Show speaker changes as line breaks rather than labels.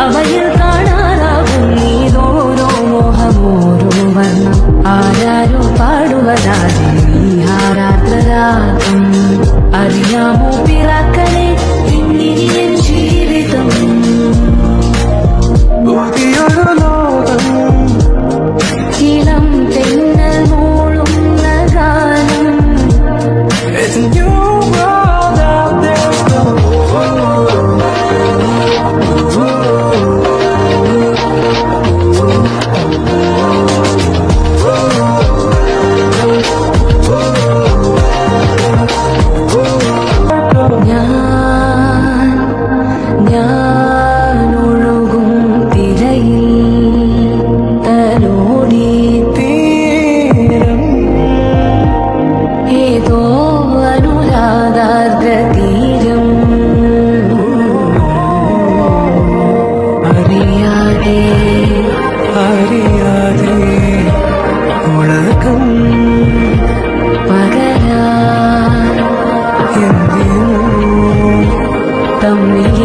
അവയിൽ കാണാനാകും നീതോരോ മോഹമോരോ വർണ്ണം ആരാരോ പാടുവതാതെ നീഹാരാത്രരാഗം അറിയാമോ പിറാക്കളെ ഇന്നിനിയൻ ജീവിതം
പുതിയൊരു ലോകം
ഇളം തെന്നൽ മൂളുന്ന ഗാനം
It's a new world out there.
ഞാൻ ഒഴുകും തിരയിൽ തലോടി
തീരം
ഏതോ അനുരാഗാർദ്ര തീരം അറിയാതെ
അറിയാതെ ഉലകം
പകരാൻ
എന്തിനോ
തമ്മിൽ